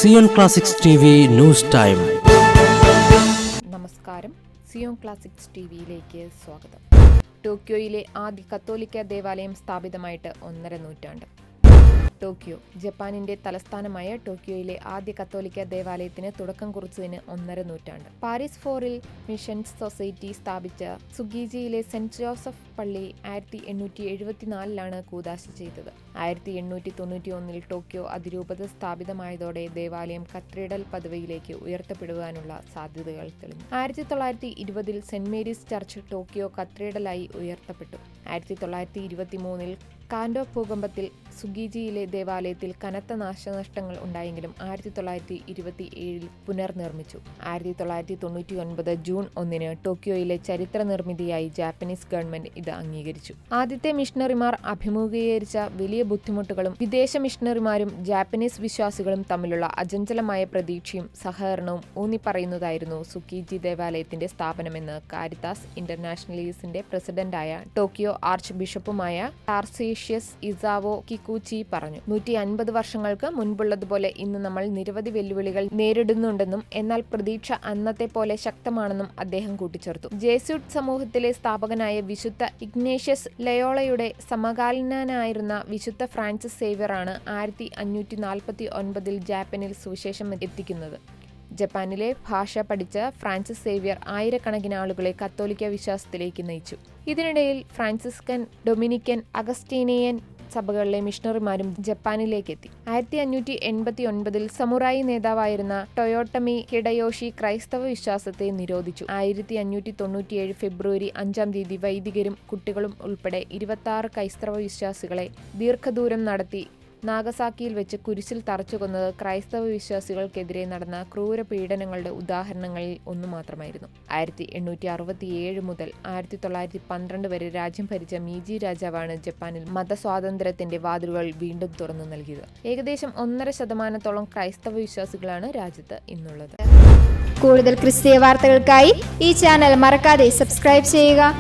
Zion classics TV news time. നമസ്കാരം, Zion classics ടിവിയിലേക്ക് സ്വാഗതം. ടോക്കിയോയിലെ ആദ്യ കത്തോലിക്ക ദേവാലയം സ്ഥാപിതമായിട്ട് 1.5 നൂറ്റാണ്ട്. ടോക്കിയോ ജപ്പാനിന്റെ തലസ്ഥാനമായ ടോക്കിയോയിലെ ആദ്യ കത്തോലിക്ക ദേവാലയത്തിന് തുടക്കം കുറിച്ചതിന് 1.5 നൂറ്റാണ്ട്. പാരീസ് ഫോറിൽ മിഷൻസ് സൊസൈറ്റി സ്ഥാപിച്ച സുഗീജിയിലെ സെന്റ് ജോസഫ് പള്ളി 1874 കൂദാശ ചെയ്തത്. 1891 ടോക്കിയോ അതിരൂപത സ്ഥാപിതമായതോടെ ദേവാലയം കത്തീഡ്രൽ പദവിയിലേക്ക് ഉയർത്തപ്പെടുവാനുള്ള സാധ്യതകൾ തെളിഞ്ഞു. 1920 സെന്റ് മേരീസ് ചർച്ച് ടോക്കിയോ കത്തീഡ്രലായി ഉയർത്തപ്പെട്ടു. 1923 കാൻഡോ ഭൂകമ്പത്തിൽ സുഗീജിയിലെ ദേവാലയത്തിൽ കനത്ത നാശനഷ്ടങ്ങൾ ഉണ്ടായെങ്കിലും 1927 പുനർനിർമ്മിച്ചു. 1999 ജൂൺ 1 ടോക്കിയോയിലെ ചരിത്ര നിർമ്മിതിയായി ജാപ്പനീസ് ഗവൺമെന്റ് ഇത് അംഗീകരിച്ചു. ആദ്യത്തെ മിഷണറിമാർ അഭിമുഖീകരിച്ച വലിയ ബുദ്ധിമുട്ടുകളും വിദേശ മിഷണറിമാരും ജാപ്പനീസ് വിശ്വാസികളും തമ്മിലുള്ള അചഞ്ചലമായ പ്രതീക്ഷയും സഹകരണവും ഊന്നിപ്പറയുന്നതായിരുന്നു സുഗീജി ദേവാലയത്തിന്റെ സ്ഥാപനമെന്ന് കാരിത്താസ് ഇന്റർനാഷണലീസിന്റെ പ്രസിഡന്റായ ടോക്കിയോ ആർച്ച് ബിഷപ്പുമായ ടാർസീഷ്യസ് ഇസാവോ കിക്കുച്ചി പറഞ്ഞു. 150 വർഷങ്ങൾക്ക് മുൻപുള്ളതുപോലെ ഇന്ന് നമ്മൾ നിരവധി വെല്ലുവിളികൾ നേരിടുന്നുണ്ടെന്നും എന്നാൽ പ്രതീക്ഷ അന്നത്തെ പോലെ ശക്തമാണെന്നും അദ്ദേഹം കൂട്ടിച്ചേർത്തു. ജേസ്യൂട്ട് സമൂഹത്തിലെ സ്ഥാപകനായ വിശുദ്ധ ഇഗ്നേഷ്യസ് ലയോളയുടെ സമകാലീനനായിരുന്ന വിശുദ്ധ ഫ്രാൻസിസ് സേവ്യറാണ് 1549 ജാപ്പനിൽ സുവിശേഷം എത്തിക്കുന്നത്. ജപ്പാനിലെ ഭാഷ പഠിച്ച ഫ്രാൻസിസ് സേവ്യർ ആയിരക്കണക്കിന് ആളുകളെ കത്തോലിക്ക വിശ്വാസത്തിലേക്ക് നയിച്ചു. ഇതിനിടയിൽ ഫ്രാൻസിസ്കൻ, ഡൊമിനിക്കൻ, അഗസ്റ്റീനിയൻ സഭകളിലെ മിഷണറിമാരും ജപ്പാനിലേക്കെത്തി. 1589 സമുറായി നേതാവായിരുന്ന ടൊയോട്ടമി ഹിഡയോഷി ക്രൈസ്തവ വിശ്വാസത്തെ നിരോധിച്ചു. 1597 ഫെബ്രുവരി 5 വൈദികരും കുട്ടികളും ഉൾപ്പെടെ 26 ക്രൈസ്തവ വിശ്വാസികളെ ദീർഘദൂരം നടത്തി നാഗസാക്കിയിൽ വെച്ച് കുരിശിൽ തറച്ചുകൊന്നത് ക്രൈസ്തവ വിശ്വാസികൾക്കെതിരെ നടന്ന ക്രൂര പീഡനങ്ങളുടെ ഉദാഹരണങ്ങളിൽ ഒന്നു മാത്രമായിരുന്നു. 1867 മുതൽ 1912 വരെ രാജ്യം ഭരിച്ച മീജി രാജാവാണ് ജപ്പാനിൽ മതസ്വാതന്ത്ര്യത്തിന്റെ വാതിലുകൾ വീണ്ടും തുറന്നു നൽകിയത്. ഏകദേശം 1.5% ക്രൈസ്തവ വിശ്വാസികളാണ് രാജ്യത്ത് ഇന്നുള്ളത്. കൂടുതൽ ക്രിസ്തീയ വാർത്തകൾക്കായി ഈ ചാനൽ മറക്കാതെ സബ്സ്ക്രൈബ് ചെയ്യുക.